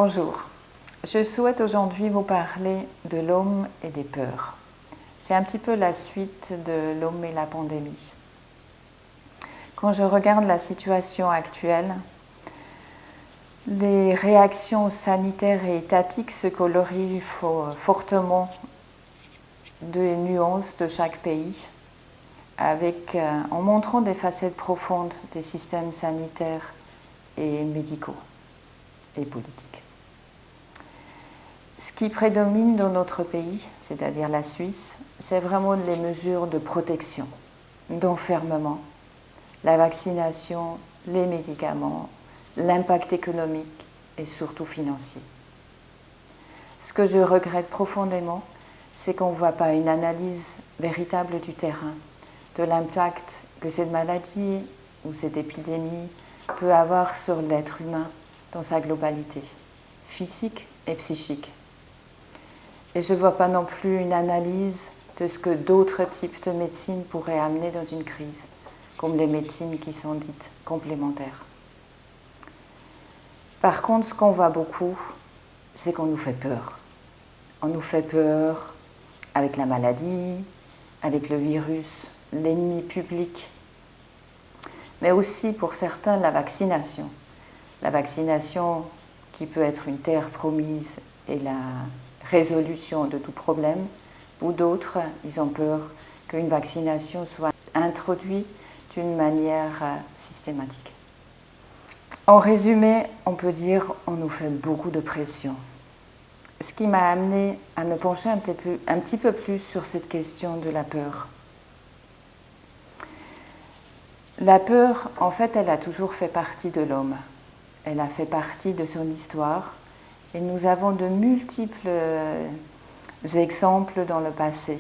Bonjour, je souhaite aujourd'hui vous parler de l'homme et des peurs. C'est un petit peu la suite de l'homme et la pandémie. Quand je regarde la situation actuelle, les réactions sanitaires et étatiques se colorient fortement des nuances de chaque pays, en montrant des facettes profondes des systèmes sanitaires et médicaux et politiques. Ce qui prédomine dans notre pays, c'est-à-dire la Suisse, c'est vraiment les mesures de protection, d'enfermement, la vaccination, les médicaments, l'impact économique et surtout financier. Ce que je regrette profondément, c'est qu'on ne voit pas une analyse véritable du terrain, de l'impact que cette maladie ou cette épidémie peut avoir sur l'être humain dans sa globalité, physique et psychique. Et je ne vois pas non plus une analyse de ce que d'autres types de médecine pourraient amener dans une crise, comme les médecines qui sont dites complémentaires. Par contre, ce qu'on voit beaucoup, c'est qu'on nous fait peur. On nous fait peur avec la maladie, avec le virus, l'ennemi public, mais aussi pour certains la vaccination. La vaccination qui peut être une terre promise et la résolution de tout problème, ou d'autres, ils ont peur qu'une vaccination soit introduite d'une manière systématique. En résumé, on peut dire qu'on nous fait beaucoup de pression. Ce qui m'a amené à me pencher un petit peu plus sur cette question de la peur. La peur, en fait, elle a toujours fait partie de l'homme. Elle a fait partie de son histoire. Et nous avons de multiples exemples dans le passé.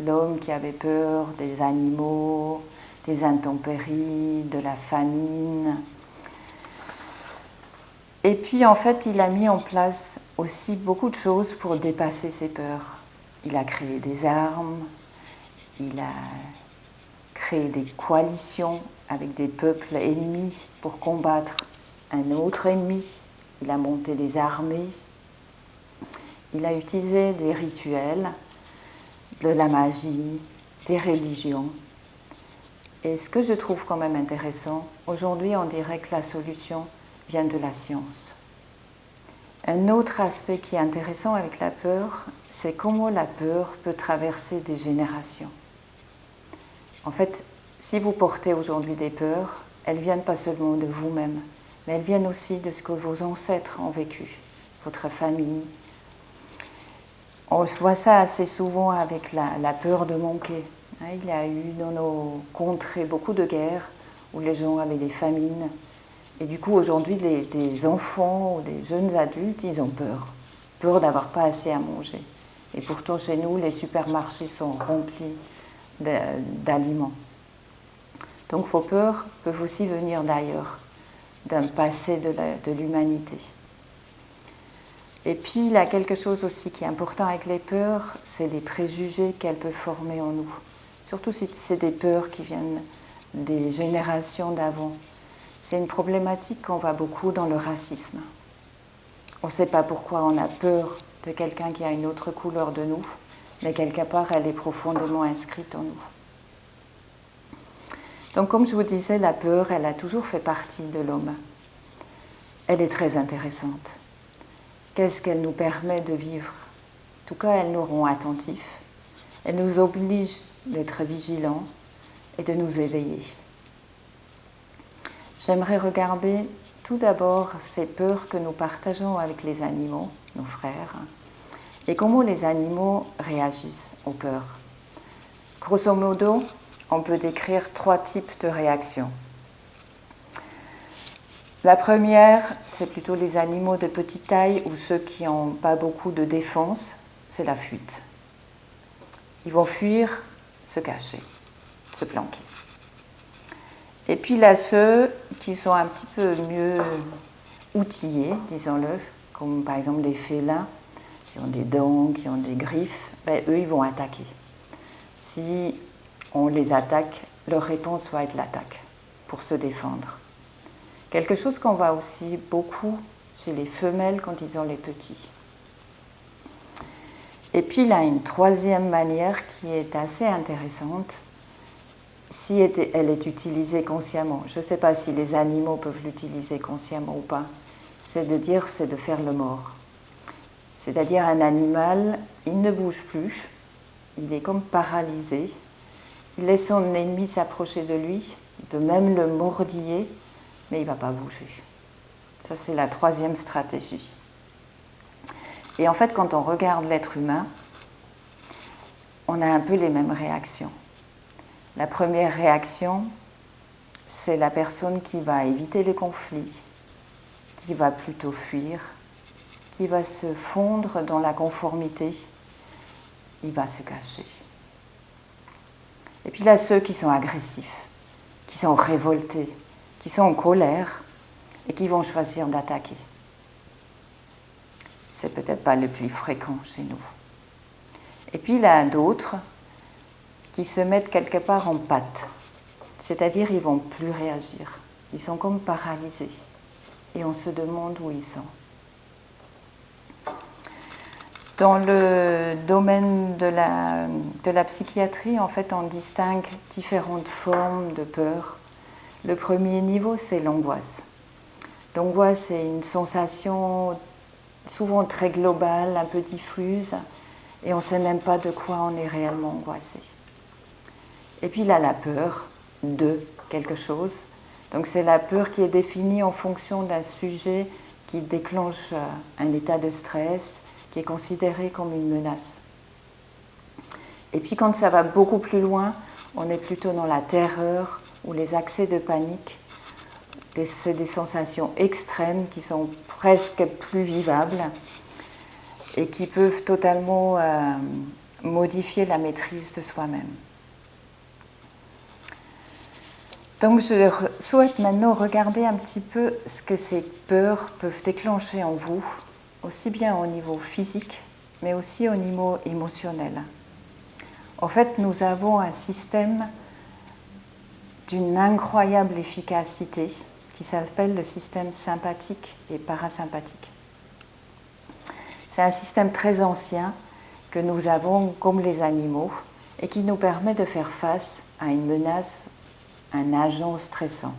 L'homme qui avait peur des animaux, des intempéries, de la famine. Et puis, en fait, il a mis en place aussi beaucoup de choses pour dépasser ses peurs. Il a créé des armes, il a créé des coalitions avec des peuples ennemis pour combattre un autre ennemi. Il a monté des armées, il a utilisé des rituels, de la magie, des religions. Et ce que je trouve quand même intéressant, aujourd'hui on dirait que la solution vient de la science. Un autre aspect qui est intéressant avec la peur, c'est comment la peur peut traverser des générations. En fait, si vous portez aujourd'hui des peurs, elles ne viennent pas seulement de vous-même, mais elles viennent aussi de ce que vos ancêtres ont vécu, votre famille. On voit ça assez souvent avec la peur de manquer. Il y a eu dans nos contrées beaucoup de guerres où les gens avaient des famines. Et du coup, aujourd'hui, des enfants ou des jeunes adultes, ils ont peur d'avoir pas assez à manger. Et pourtant, chez nous, les supermarchés sont remplis d'aliments. Donc vos peurs peuvent aussi venir d'ailleurs, d'un passé de l'humanité. Et puis il y a quelque chose aussi qui est important avec les peurs, c'est les préjugés qu'elles peuvent former en nous. Surtout si c'est des peurs qui viennent des générations d'avant. C'est une problématique qu'on voit beaucoup dans le racisme. On ne sait pas pourquoi on a peur de quelqu'un qui a une autre couleur de nous, mais quelque part elle est profondément inscrite en nous. Donc comme je vous disais, la peur, elle a toujours fait partie de l'homme. Elle est très intéressante. Qu'est-ce qu'elle nous permet de vivre? En tout cas, elle nous rend attentifs. Elle nous oblige d'être vigilants et de nous éveiller. J'aimerais regarder tout d'abord ces peurs que nous partageons avec les animaux, nos frères, et comment les animaux réagissent aux peurs. Grosso modo, on peut décrire 3 types de réactions. La première, c'est plutôt les animaux de petite taille ou ceux qui n'ont pas beaucoup de défense, c'est la fuite. Ils vont fuir, se cacher, se planquer. Et puis là, ceux qui sont un petit peu mieux outillés, disons-le, comme par exemple les félins, qui ont des dents, qui ont des griffes, eux, ils vont attaquer. Si on les attaque, leur réponse va être l'attaque, pour se défendre. Quelque chose qu'on voit aussi beaucoup chez les femelles quand ils ont les petits. Et puis il y a une troisième manière qui est assez intéressante, si elle est utilisée consciemment. Je ne sais pas si les animaux peuvent l'utiliser consciemment ou pas. C'est de faire le mort. C'est-à-dire un animal, il ne bouge plus, il est comme paralysé, il laisse son ennemi s'approcher de lui, il peut même le mordiller, mais il ne va pas bouger. Ça, c'est la troisième stratégie. Et en fait, quand on regarde l'être humain, on a un peu les mêmes réactions. La première réaction, c'est la personne qui va éviter les conflits, qui va plutôt fuir, qui va se fondre dans la conformité, il va se cacher. Et puis là, ceux qui sont agressifs, qui sont révoltés, qui sont en colère et qui vont choisir d'attaquer. C'est peut-être pas le plus fréquent chez nous. Et puis il y a d'autres qui se mettent quelque part en patte, c'est-à-dire ils ne vont plus réagir. Ils sont comme paralysés et on se demande où ils sont. Dans le domaine de la psychiatrie, en fait, on distingue différentes formes de peur. Le premier niveau, c'est l'angoisse. L'angoisse, c'est une sensation souvent très globale, un peu diffuse, et on ne sait même pas de quoi on est réellement angoissé. Et puis là, la peur de quelque chose. Donc c'est la peur qui est définie en fonction d'un sujet qui déclenche un état de stress, qui est considéré comme une menace. Et puis quand ça va beaucoup plus loin, on est plutôt dans la terreur ou les accès de panique. C'est des sensations extrêmes qui sont presque plus vivables et qui peuvent totalement modifier la maîtrise de soi-même. Donc je souhaite maintenant regarder un petit peu ce que ces peurs peuvent déclencher en vous, aussi bien au niveau physique, mais aussi au niveau émotionnel. En fait, nous avons un système d'une incroyable efficacité qui s'appelle le système sympathique et parasympathique. C'est un système très ancien que nous avons comme les animaux et qui nous permet de faire face à une menace, un agent stressant.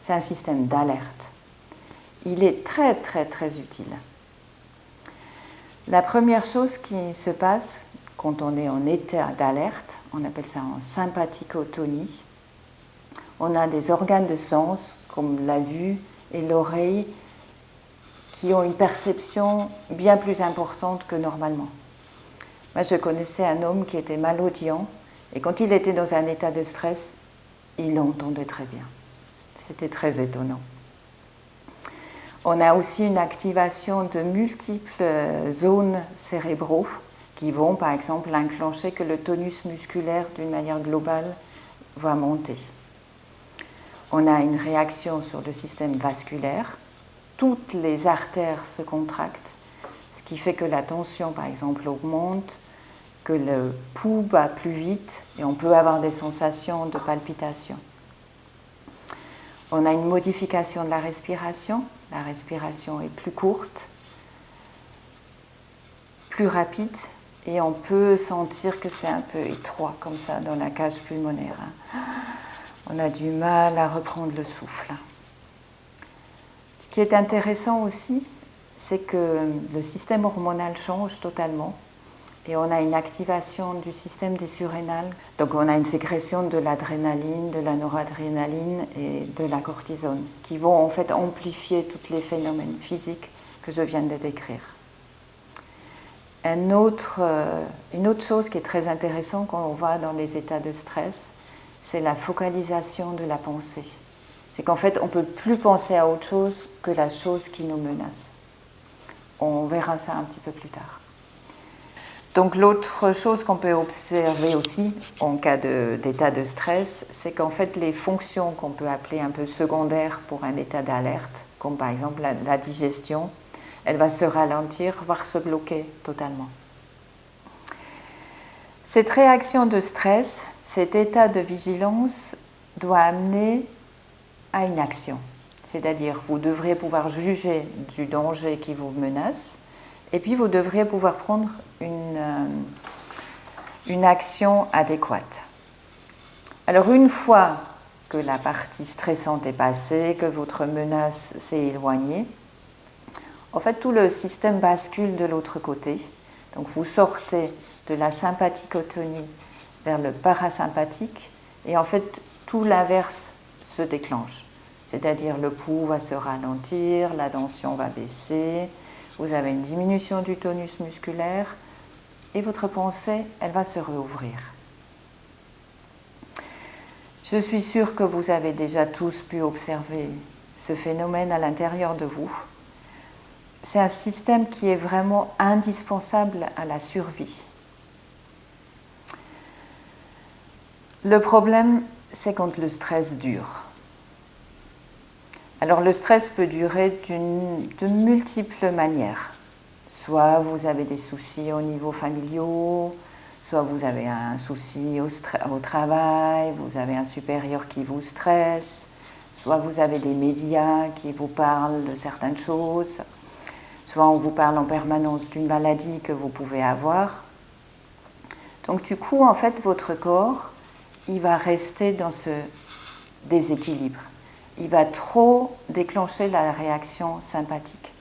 C'est un système d'alerte. Il est très très très utile. La première chose qui se passe quand on est en état d'alerte, on appelle ça en sympathicotonie, on a des organes de sens comme la vue et l'oreille qui ont une perception bien plus importante que normalement. Moi, je connaissais un homme qui était malaudient et quand il était dans un état de stress, il entendait très bien. C'était très étonnant. On a aussi une activation de multiples zones cérébraux qui vont, par exemple, enclencher que le tonus musculaire, d'une manière globale, va monter. On a une réaction sur le système vasculaire. Toutes les artères se contractent, ce qui fait que la tension, par exemple, augmente, que le pouls bat plus vite et on peut avoir des sensations de palpitation. On a une modification de la respiration. La respiration est plus courte, plus rapide, et on peut sentir que c'est un peu étroit, comme ça, dans la cage pulmonaire. On a du mal à reprendre le souffle. Ce qui est intéressant aussi, c'est que le système hormonal change totalement, et on a une activation du système des surrénales. Donc on a une sécrétion de l'adrénaline, de la noradrénaline et de la cortisone, qui vont en fait amplifier tous les phénomènes physiques que je viens de décrire. Une autre chose qui est très intéressante quand on va dans les états de stress, c'est la focalisation de la pensée. C'est qu'en fait, on ne peut plus penser à autre chose que la chose qui nous menace. On verra ça un petit peu plus tard. Donc l'autre chose qu'on peut observer aussi en cas d'état de stress, c'est qu'en fait les fonctions qu'on peut appeler un peu secondaires pour un état d'alerte, comme par exemple la digestion, elle va se ralentir, voire se bloquer totalement. Cette réaction de stress, cet état de vigilance doit amener à une action. C'est-à-dire, vous devriez pouvoir juger du danger qui vous menace, et puis vous devriez pouvoir prendre une action adéquate. Alors, une fois que la partie stressante est passée, que votre menace s'est éloignée, en fait, tout le système bascule de l'autre côté. Donc, vous sortez de la sympathicotonie vers le parasympathique, et en fait, tout l'inverse se déclenche. C'est-à-dire, le pouls va se ralentir, la tension va baisser, vous avez une diminution du tonus musculaire, et votre pensée, elle va se rouvrir. Je suis sûre que vous avez déjà tous pu observer ce phénomène à l'intérieur de vous. C'est un système qui est vraiment indispensable à la survie. Le problème, c'est quand le stress dure. Alors le stress peut durer de multiples manières. Soit vous avez des soucis au niveau familial, soit vous avez un souci au travail, vous avez un supérieur qui vous stresse, soit vous avez des médias qui vous parlent de certaines choses, soit on vous parle en permanence d'une maladie que vous pouvez avoir. Donc du coup, en fait, votre corps, il va rester dans ce déséquilibre. Il va trop déclencher la réaction sympathique.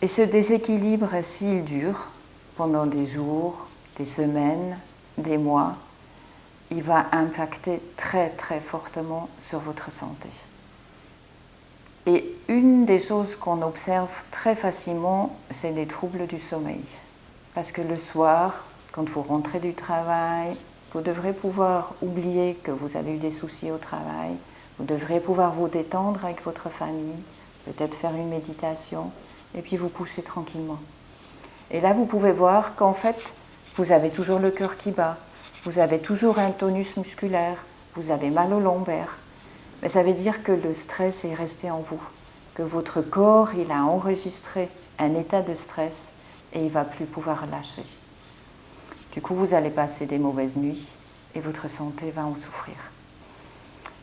Et ce déséquilibre, s'il dure pendant des jours, des semaines, des mois, il va impacter très très fortement sur votre santé. Et une des choses qu'on observe très facilement, c'est les troubles du sommeil. Parce que le soir, quand vous rentrez du travail, vous devrez pouvoir oublier que vous avez eu des soucis au travail, vous devrez pouvoir vous détendre avec votre famille, peut-être faire une méditation, et puis vous coucher tranquillement. Et là, vous pouvez voir qu'en fait, vous avez toujours le cœur qui bat, vous avez toujours un tonus musculaire, vous avez mal au lombaire. Mais ça veut dire que le stress est resté en vous, que votre corps, il a enregistré un état de stress et il ne va plus pouvoir lâcher. Du coup, vous allez passer des mauvaises nuits et votre santé va en souffrir.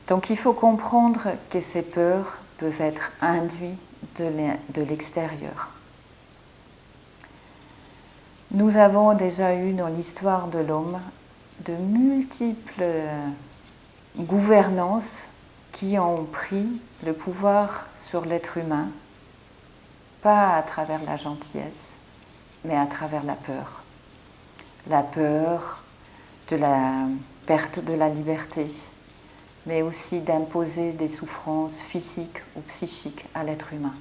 Donc, il faut comprendre que ces peurs peuvent être induites de l'extérieur. Nous avons déjà eu dans l'histoire de l'homme de multiples gouvernances qui ont pris le pouvoir sur l'être humain, pas à travers la gentillesse, mais à travers la peur. La peur de la perte de la liberté, mais aussi d'imposer des souffrances physiques ou psychiques à l'être humain.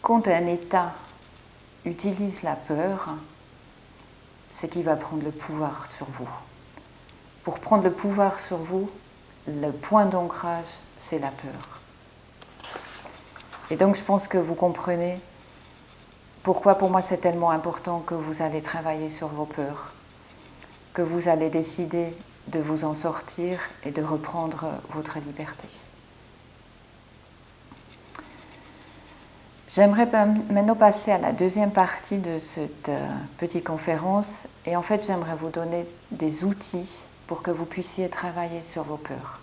Quand un État utilise la peur, c'est qu'il va prendre le pouvoir sur vous. Pour prendre le pouvoir sur vous, le point d'ancrage, c'est la peur. Et donc je pense que vous comprenez pourquoi pour moi c'est tellement important que vous allez travailler sur vos peurs, que vous allez décider de vous en sortir et de reprendre votre liberté. J'aimerais maintenant passer à la deuxième partie de cette petite conférence et en fait j'aimerais vous donner des outils pour que vous puissiez travailler sur vos peurs.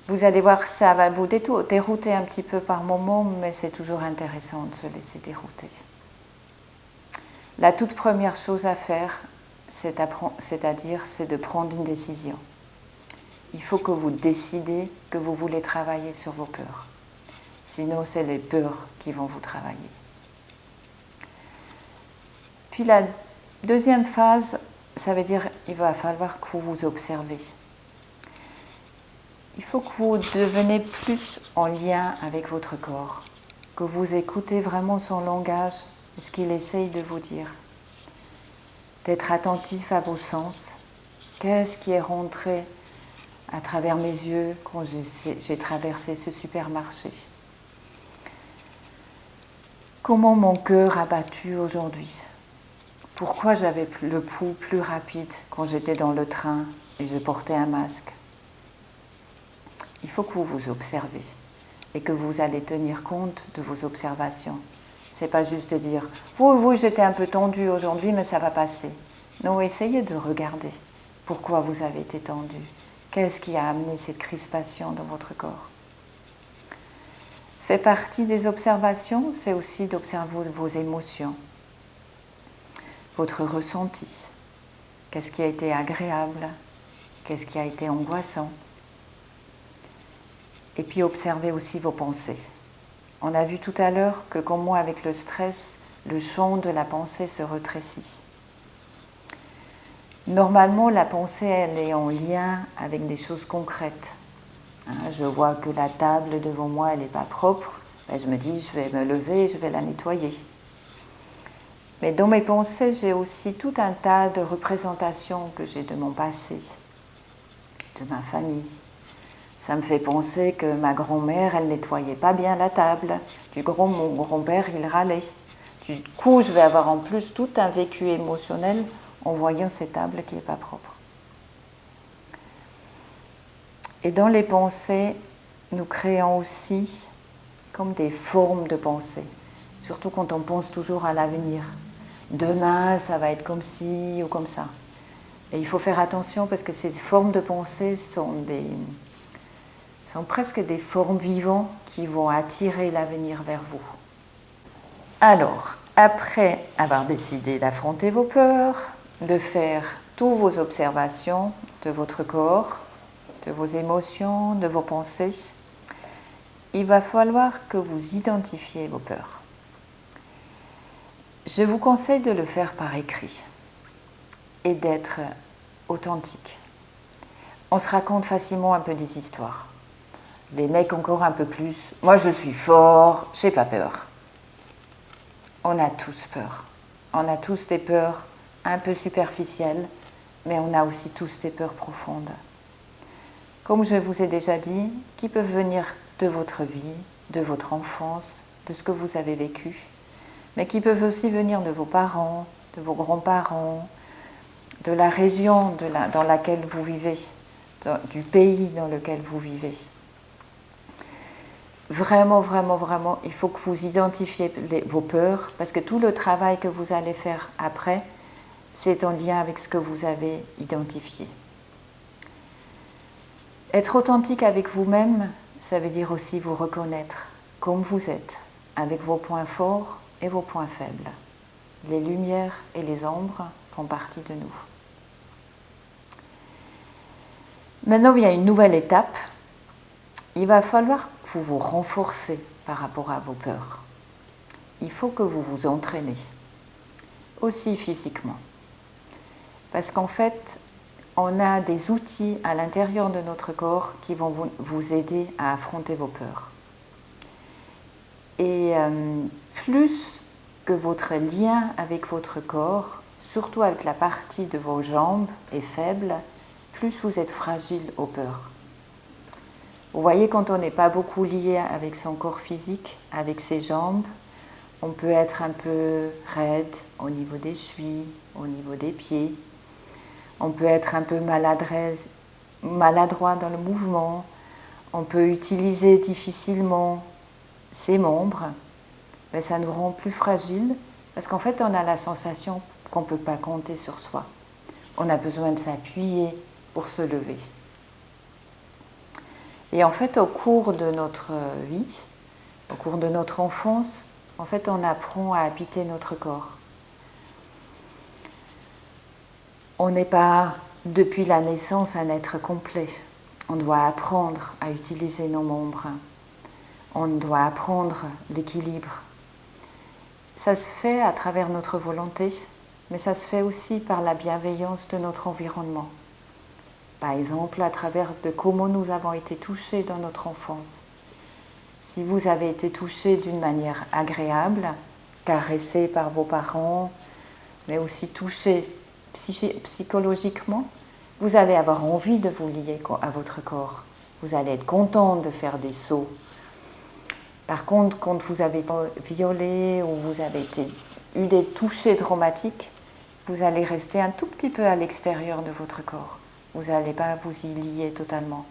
Vous allez voir, ça va vous dérouter un petit peu par moment, mais c'est toujours intéressant de se laisser dérouter. La toute première chose à faire, c'est de prendre une décision. Il faut que vous décidez que vous voulez travailler sur vos peurs. Sinon, c'est les peurs qui vont vous travailler. Puis la deuxième phase, ça veut dire qu'il va falloir que vous vous observez. Il faut que vous deveniez plus en lien avec votre corps, que vous écoutez vraiment son langage et ce qu'il essaye de vous dire. D'être attentif à vos sens. Qu'est-ce qui est rentré à travers mes yeux quand j'ai traversé ce supermarché? Comment mon cœur a battu aujourd'hui? Pourquoi j'avais le pouls plus rapide quand j'étais dans le train et je portais un masque? Il faut que vous vous observez et que vous allez tenir compte de vos observations. C'est pas juste de dire « Oui, j'étais un peu tendue aujourd'hui, mais ça va passer ». Non, essayez de regarder pourquoi vous avez été tendu. Qu'est-ce qui a amené cette crispation dans votre corps? Fait partie des observations, c'est aussi d'observer vos émotions, votre ressenti. Qu'est-ce qui a été agréable? Qu'est-ce qui a été angoissant? Et puis observez aussi vos pensées. On a vu tout à l'heure que comme moi avec le stress, le champ de la pensée se rétrécit. Normalement, la pensée, elle est en lien avec des choses concrètes. Je vois que la table devant moi, elle n'est pas propre. Je me dis, je vais me lever, je vais la nettoyer. Mais dans mes pensées, j'ai aussi tout un tas de représentations que j'ai de mon passé, de ma famille. Ça me fait penser que ma grand-mère, elle nettoyait pas bien la table. Mon grand-père, il râlait. Du coup, je vais avoir en plus tout un vécu émotionnel en voyant cette table qui n'est pas propre. Et dans les pensées, nous créons aussi comme des formes de pensée, surtout quand on pense toujours à l'avenir. Demain, ça va être comme ci ou comme ça. Et il faut faire attention parce que ces formes de pensée sont presque des formes vivantes qui vont attirer l'avenir vers vous. Alors, après avoir décidé d'affronter vos peurs, de faire toutes vos observations de votre corps, de vos émotions, de vos pensées, il va falloir que vous identifiez vos peurs. Je vous conseille de le faire par écrit et d'être authentique. On se raconte facilement un peu des histoires. Les mecs encore un peu plus. Moi je suis fort, j'ai pas peur. On a tous peur. On a tous des peurs un peu superficielles, mais on a aussi tous des peurs profondes. Comme je vous ai déjà dit, qui peuvent venir de votre vie, de votre enfance, de ce que vous avez vécu, mais qui peuvent aussi venir de vos parents, de vos grands-parents, de la région dans laquelle vous vivez, du pays dans lequel vous vivez. Vraiment, vraiment, vraiment, il faut que vous identifiez vos peurs, parce que tout le travail que vous allez faire après, c'est en lien avec ce que vous avez identifié. Être authentique avec vous-même, ça veut dire aussi vous reconnaître comme vous êtes, avec vos points forts et vos points faibles. Les lumières et les ombres font partie de nous. Maintenant, il y a une nouvelle étape. Il va falloir que vous vous renforcez par rapport à vos peurs. Il faut que vous vous entraînez, aussi physiquement. Parce qu'en fait, on a des outils à l'intérieur de notre corps qui vont vous aider à affronter vos peurs. Et plus que votre lien avec votre corps, surtout avec la partie de vos jambes, est faible, plus vous êtes fragile aux peurs. Vous voyez, quand on n'est pas beaucoup lié avec son corps physique, avec ses jambes, on peut être un peu raide au niveau des chevilles, au niveau des pieds. On peut être un peu maladroit dans le mouvement. On peut utiliser difficilement ses membres. Mais ça nous rend plus fragiles parce qu'en fait, on a la sensation qu'on ne peut pas compter sur soi. On a besoin de s'appuyer pour se lever. Et en fait, au cours de notre vie, au cours de notre enfance, en fait, on apprend à habiter notre corps. On n'est pas, depuis la naissance, un être complet. On doit apprendre à utiliser nos membres. On doit apprendre l'équilibre. Ça se fait à travers notre volonté, mais ça se fait aussi par la bienveillance de notre environnement. Par exemple, à travers de comment nous avons été touchés dans notre enfance. Si vous avez été touché d'une manière agréable, caressé par vos parents, mais aussi touché psychologiquement, vous allez avoir envie de vous lier à votre corps. Vous allez être content de faire des sauts. Par contre, quand vous avez été violé ou vous avez eu des touchés traumatiques, vous allez rester un tout petit peu à l'extérieur de votre corps. Vous n'allez pas vous y lier totalement.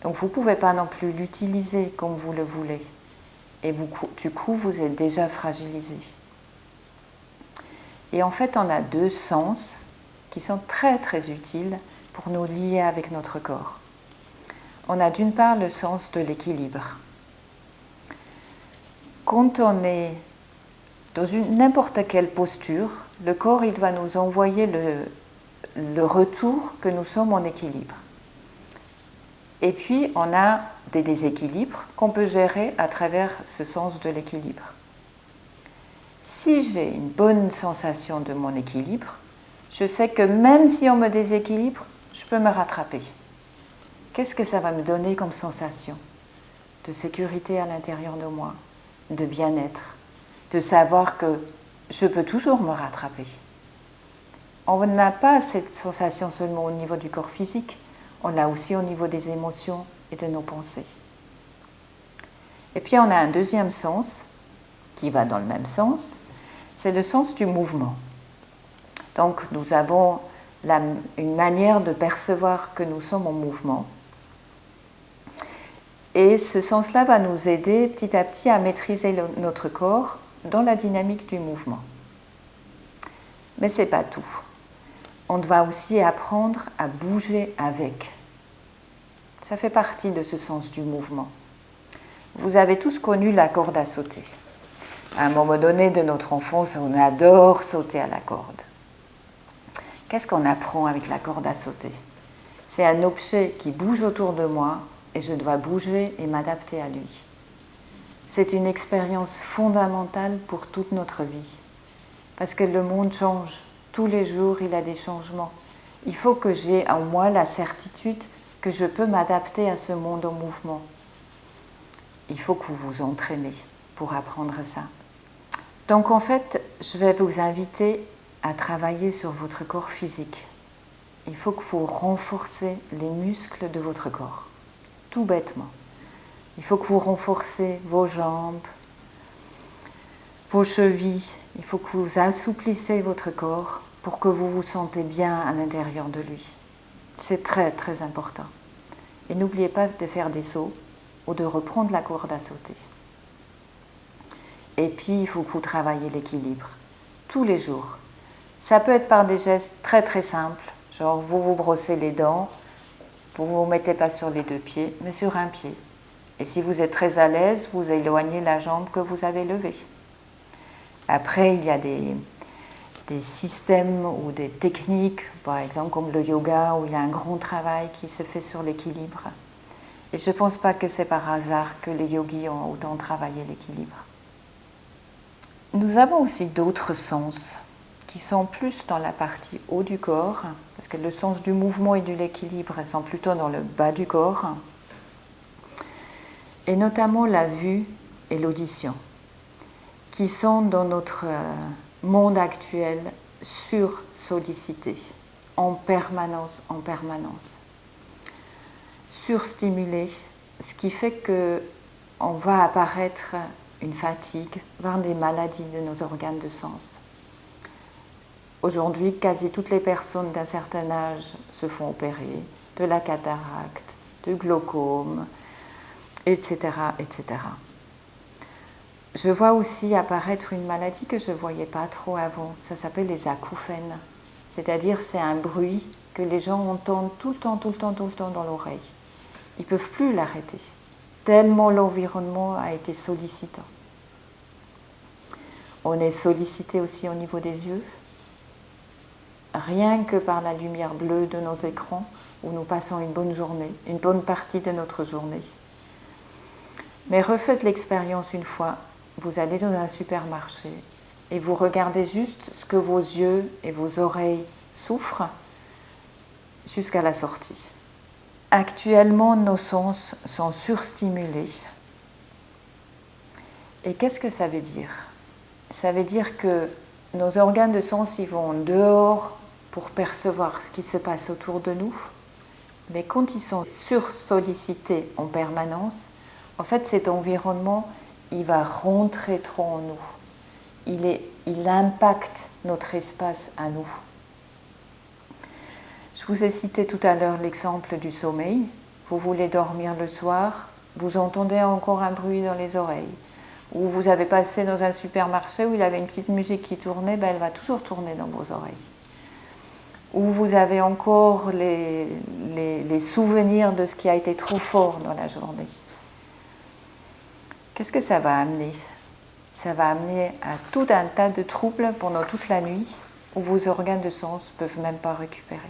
Donc vous ne pouvez pas non plus l'utiliser comme vous le voulez. Et du coup, vous êtes déjà fragilisé. Et en fait, on a deux sens qui sont très très utiles pour nous lier avec notre corps. on a d'une part le sens de l'équilibre. Quand on est dans n'importe quelle posture, le corps il va nous envoyer le retour que nous sommes en équilibre. Et puis on a des déséquilibres qu'on peut gérer à travers ce sens de l'équilibre. Si j'ai une bonne sensation de mon équilibre, je sais que même si on me déséquilibre, je peux me rattraper. Qu'est-ce que ça va me donner comme sensation? De sécurité à l'intérieur de moi, de bien-être, de savoir que je peux toujours me rattraper. On n'a pas cette sensation seulement au niveau du corps physique, on l'a aussi au niveau des émotions et de nos pensées. Et puis on a un deuxième sens qui va dans le même sens, c'est le sens du mouvement. Donc nous avons une manière de percevoir que nous sommes en mouvement. Et ce sens-là va nous aider petit à petit à maîtriser notre corps dans la dynamique du mouvement. Mais ce n'est pas tout. On doit aussi apprendre à bouger avec. Ça fait partie de ce sens du mouvement. Vous avez tous connu la corde à sauter. À un moment donné de notre enfance, on adore sauter à la corde. Qu'est-ce qu'on apprend avec la corde à sauter? C'est un objet qui bouge autour de moi et je dois bouger et m'adapter à lui. C'est une expérience fondamentale pour toute notre vie, parce que le monde change. Tous les jours, il y a des changements. Il faut que j'ai en moi la certitude que je peux m'adapter à ce monde en mouvement. Il faut que vous vous entraînez pour apprendre ça. Donc en fait, je vais vous inviter à travailler sur votre corps physique. Il faut que vous renforcez les muscles de votre corps. Tout bêtement. Il faut que vous renforcez vos jambes, vos chevilles. Il faut que vous assouplissez votre corps pour que vous vous sentez bien à l'intérieur de lui. C'est très très important. Et n'oubliez pas de faire des sauts ou de reprendre la corde à sauter. Et puis il faut que vous travaillez l'équilibre tous les jours. Ça peut être par des gestes très très simples, genre vous vous brossez les dents, vous ne vous mettez pas sur les deux pieds, mais sur un pied. Et si vous êtes très à l'aise, vous éloignez la jambe que vous avez levée. Après, il y a des systèmes ou des techniques, par exemple comme le yoga, où il y a un grand travail qui se fait sur l'équilibre. Et je ne pense pas que c'est par hasard que les yogis ont autant travaillé l'équilibre. Nous avons aussi d'autres sens qui sont plus dans la partie haut du corps, parce que le sens du mouvement et de l'équilibre sont plutôt dans le bas du corps, et notamment la vue et l'audition, qui sont dans notre monde actuel sursollicités, en permanence, surstimulés, ce qui fait qu'on va apparaître une fatigue, voire des maladies de nos organes de sens. Aujourd'hui, quasi toutes les personnes d'un certain âge se font opérer de la cataracte, du glaucome, etc., etc. Je vois aussi apparaître une maladie que je ne voyais pas trop avant. Ça s'appelle les acouphènes. C'est-à-dire, c'est un bruit que les gens entendent tout le temps dans l'oreille. Ils ne peuvent plus l'arrêter, tellement l'environnement a été sollicitant. On est sollicité aussi au niveau des yeux, rien que par la lumière bleue de nos écrans, où nous passons une bonne journée, une bonne partie de notre journée. Mais refaites l'expérience une fois, vous allez dans un supermarché et vous regardez juste ce que vos yeux et vos oreilles souffrent jusqu'à la sortie. Actuellement, nos sens sont surstimulés. Et qu'est-ce que ça veut dire? Ça veut dire que nos organes de sens ils vont dehors pour percevoir ce qui se passe autour de nous, mais quand ils sont sursollicités en permanence, en fait cet environnement il va rentrer trop en nous, il impacte notre espace à nous. Je vous ai cité tout à l'heure l'exemple du sommeil. Vous voulez dormir le soir, vous entendez encore un bruit dans les oreilles. Ou vous avez passé dans un supermarché où il y avait une petite musique qui tournait, elle va toujours tourner dans vos oreilles. où vous avez encore les souvenirs de ce qui a été trop fort dans la journée. Qu'est-ce que ça va amener? Ça va amener à tout un tas de troubles pendant toute la nuit où vos organes de sens ne peuvent même pas récupérer.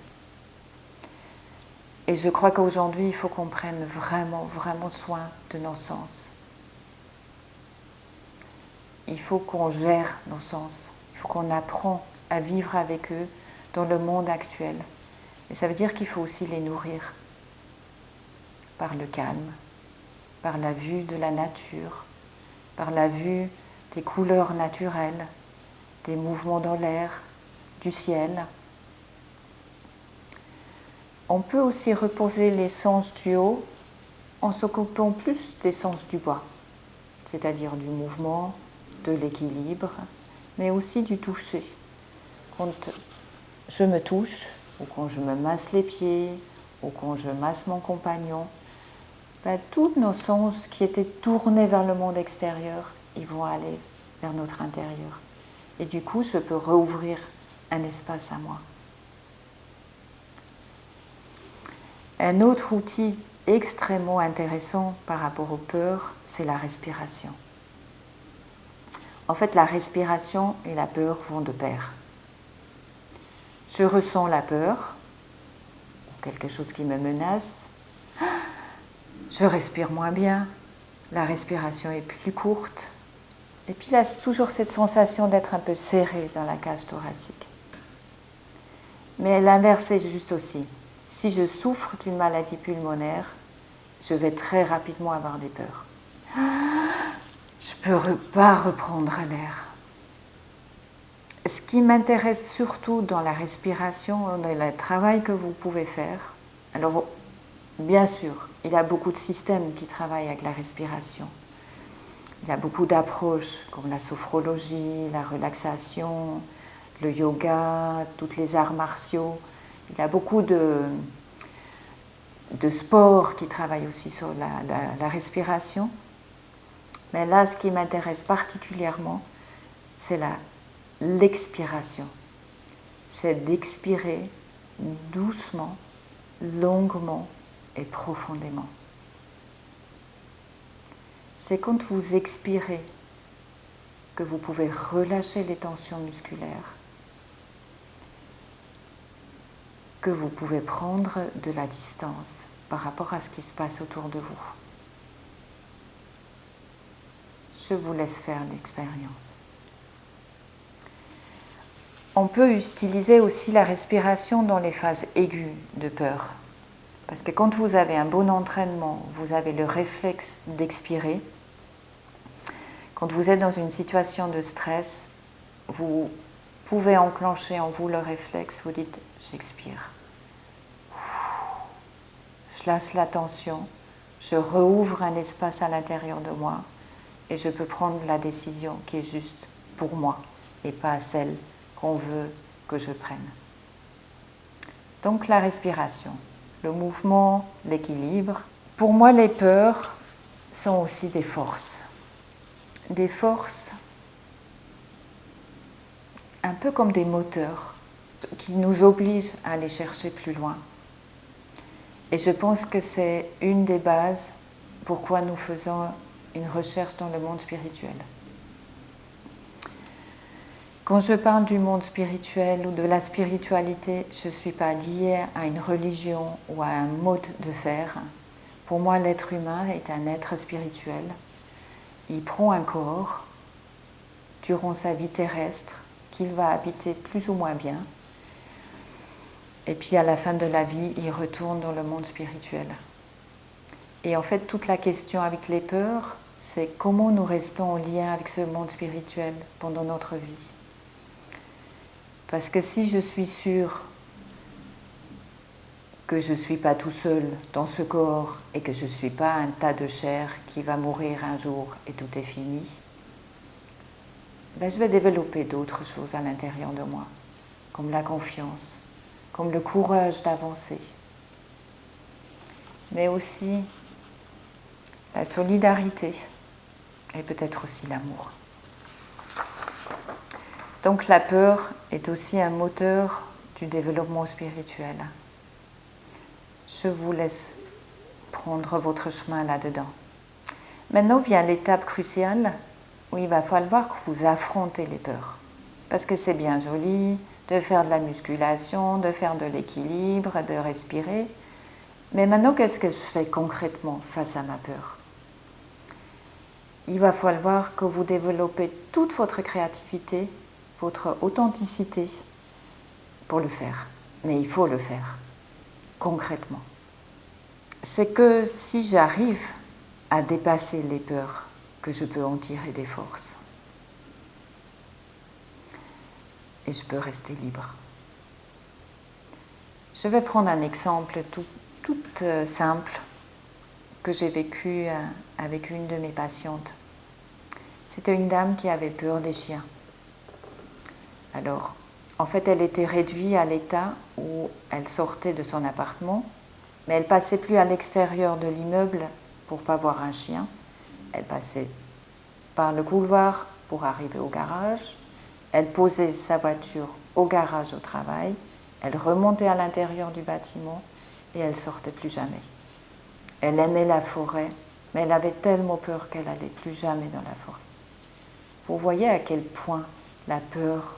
Et je crois qu'aujourd'hui, il faut qu'on prenne vraiment, vraiment soin de nos sens. Il faut qu'on gère nos sens. Il faut qu'on apprenne à vivre avec eux dans le monde actuel. Et ça veut dire qu'il faut aussi les nourrir par le calme, par la vue de la nature, par la vue des couleurs naturelles, des mouvements dans l'air, du ciel. On peut aussi reposer les sens du haut en s'occupant plus des sens du bas, c'est-à-dire du mouvement, de l'équilibre, mais aussi du toucher. Quand je me touche, ou quand je me masse les pieds, ou quand je masse mon compagnon, tous nos sens qui étaient tournés vers le monde extérieur, ils vont aller vers notre intérieur. Et du coup, je peux rouvrir un espace à moi. Un autre outil extrêmement intéressant par rapport aux peurs, c'est la respiration. En fait, la respiration et la peur vont de pair. Je ressens la peur, quelque chose qui me menace, je respire moins bien, la respiration est plus courte, et puis là, c'est toujours cette sensation d'être un peu serré dans la cage thoracique. Mais l'inverse est juste aussi. Si je souffre d'une maladie pulmonaire, je vais très rapidement avoir des peurs. Je ne peux pas reprendre l'air. Ce qui m'intéresse surtout dans la respiration, dans le travail que vous pouvez faire, alors bien sûr, il y a beaucoup de systèmes qui travaillent avec la respiration. Il y a beaucoup d'approches comme la sophrologie, la relaxation, le yoga, tous les arts martiaux. Il y a beaucoup de sports qui travaillent aussi sur la respiration. Mais là, ce qui m'intéresse particulièrement, c'est l'expiration. C'est d'expirer doucement, longuement et profondément. C'est quand vous expirez que vous pouvez relâcher les tensions musculaires, que vous pouvez prendre de la distance par rapport à ce qui se passe autour de vous. Je vous laisse faire l'expérience. On peut utiliser aussi la respiration dans les phases aiguës de peur. Parce que quand vous avez un bon entraînement, vous avez le réflexe d'expirer. Quand vous êtes dans une situation de stress, vous pouvez enclencher en vous le réflexe, vous dites « j'expire ». Je laisse la tension, je rouvre un espace à l'intérieur de moi et je peux prendre la décision qui est juste pour moi et pas celle qu'on veut que je prenne. Donc la respiration, le mouvement, l'équilibre. Pour moi, les peurs sont aussi des forces. Des forces un peu comme des moteurs qui nous obligent à aller chercher plus loin. Et je pense que c'est une des bases pourquoi nous faisons une recherche dans le monde spirituel. Quand je parle du monde spirituel ou de la spiritualité, je ne suis pas liée à une religion ou à un mode de faire. Pour moi, l'être humain est un être spirituel. Il prend un corps durant sa vie terrestre qu'il va habiter plus ou moins bien. Et puis à la fin de la vie, il retourne dans le monde spirituel. Et en fait, toute la question avec les peurs, c'est comment nous restons en lien avec ce monde spirituel pendant notre vie. Parce que si je suis sûre que je ne suis pas tout seul dans ce corps et que je ne suis pas un tas de chair qui va mourir un jour et tout est fini, je vais développer d'autres choses à l'intérieur de moi, comme la confiance, comme le courage d'avancer, mais aussi la solidarité et peut-être aussi l'amour. Donc la peur est aussi un moteur du développement spirituel. Je vous laisse prendre votre chemin là-dedans. Maintenant vient l'étape cruciale où il va falloir que vous affrontez les peurs. Parce que c'est bien joli de faire de la musculation, de faire de l'équilibre, de respirer. Mais maintenant, qu'est-ce que je fais concrètement face à ma peur? Il va falloir que vous développez toute votre créativité, votre authenticité pour le faire. Mais il faut le faire, concrètement. C'est que si j'arrive à dépasser les peurs, que je peux en tirer des forces. Et je peux rester libre. Je vais prendre un exemple tout simple que j'ai vécu avec une de mes patientes. C'était une dame qui avait peur des chiens. Alors, en fait, elle était réduite à l'état où elle sortait de son appartement, mais elle ne passait plus à l'extérieur de l'immeuble pour ne pas voir un chien. Elle passait par le couloir pour arriver au garage. Elle posait sa voiture au garage au travail. Elle remontait à l'intérieur du bâtiment et elle ne sortait plus jamais. Elle aimait la forêt, mais elle avait tellement peur qu'elle n'allait plus jamais dans la forêt. Vous voyez à quel point la peur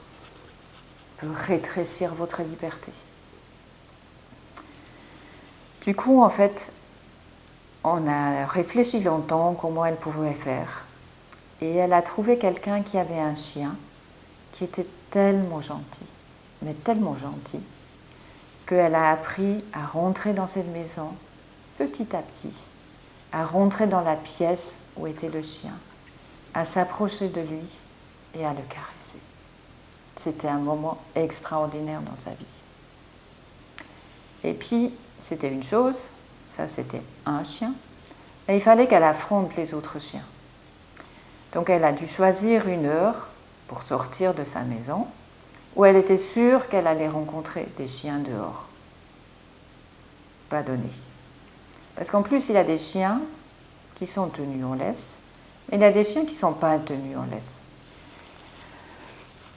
peut rétrécir votre liberté. Du coup, en fait, on a réfléchi longtemps comment elle pouvait faire. Et elle a trouvé quelqu'un qui avait un chien qui était tellement gentil, mais tellement gentil, qu'elle a appris à rentrer dans cette maison petit à petit, à rentrer dans la pièce où était le chien, à s'approcher de lui et à le caresser. C'était un moment extraordinaire dans sa vie. Et puis, c'était une chose, ça c'était un chien, et il fallait qu'elle affronte les autres chiens. Donc elle a dû choisir une heure pour sortir de sa maison où elle était sûre qu'elle allait rencontrer des chiens dehors. Pas donné. Parce qu'en plus, il y a des chiens qui sont tenus en laisse, mais il y a des chiens qui ne sont pas tenus en laisse.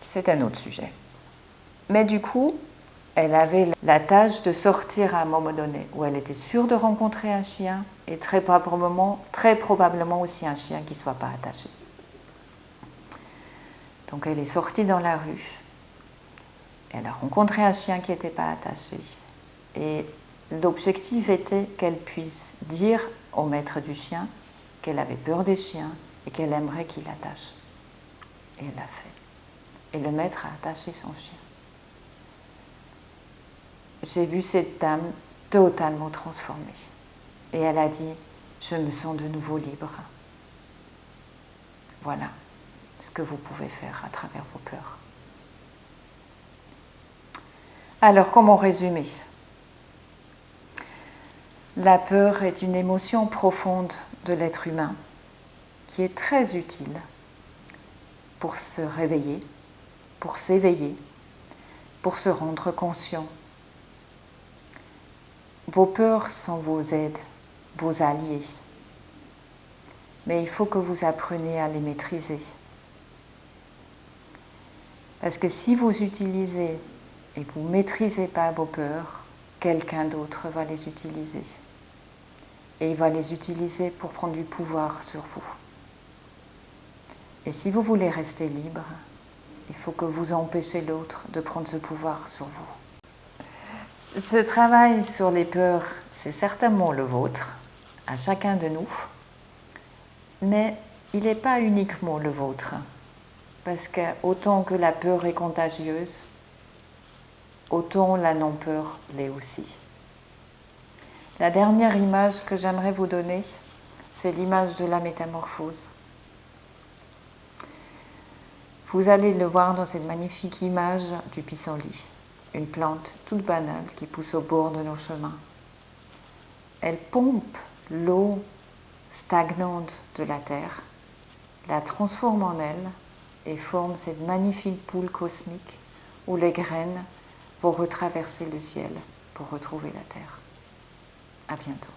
C'est un autre sujet. Mais du coup, elle avait la tâche de sortir à un moment donné où elle était sûre de rencontrer un chien et très probablement aussi un chien qui ne soit pas attaché. Donc elle est sortie dans la rue, elle a rencontré un chien qui n'était pas attaché et l'objectif était qu'elle puisse dire au maître du chien qu'elle avait peur des chiens et qu'elle aimerait qu'il l'attache. Et elle l'a fait. Et le maître a attaché son chien. J'ai vu cette dame totalement transformée. Et elle a dit, je me sens de nouveau libre. Voilà ce que vous pouvez faire à travers vos peurs. Alors, comment résumer? La peur est une émotion profonde de l'être humain qui est très utile pour se réveiller, pour s'éveiller, pour se rendre conscient. Vos peurs sont vos aides, vos alliés. Mais il faut que vous appreniez à les maîtriser. Parce que si vous utilisez et vous ne maîtrisez pas vos peurs, quelqu'un d'autre va les utiliser. Et il va les utiliser pour prendre du pouvoir sur vous. Et si vous voulez rester libre, il faut que vous empêchiez l'autre de prendre ce pouvoir sur vous. Ce travail sur les peurs, c'est certainement le vôtre, à chacun de nous, mais il n'est pas uniquement le vôtre. Parce que autant que la peur est contagieuse, autant la non-peur l'est aussi. La dernière image que j'aimerais vous donner, c'est l'image de la métamorphose. Vous allez le voir dans cette magnifique image du pissenlit, une plante toute banale qui pousse au bord de nos chemins. Elle pompe l'eau stagnante de la terre, la transforme en elle, et forme cette magnifique boule cosmique où les graines vont retraverser le ciel pour retrouver la terre. À bientôt.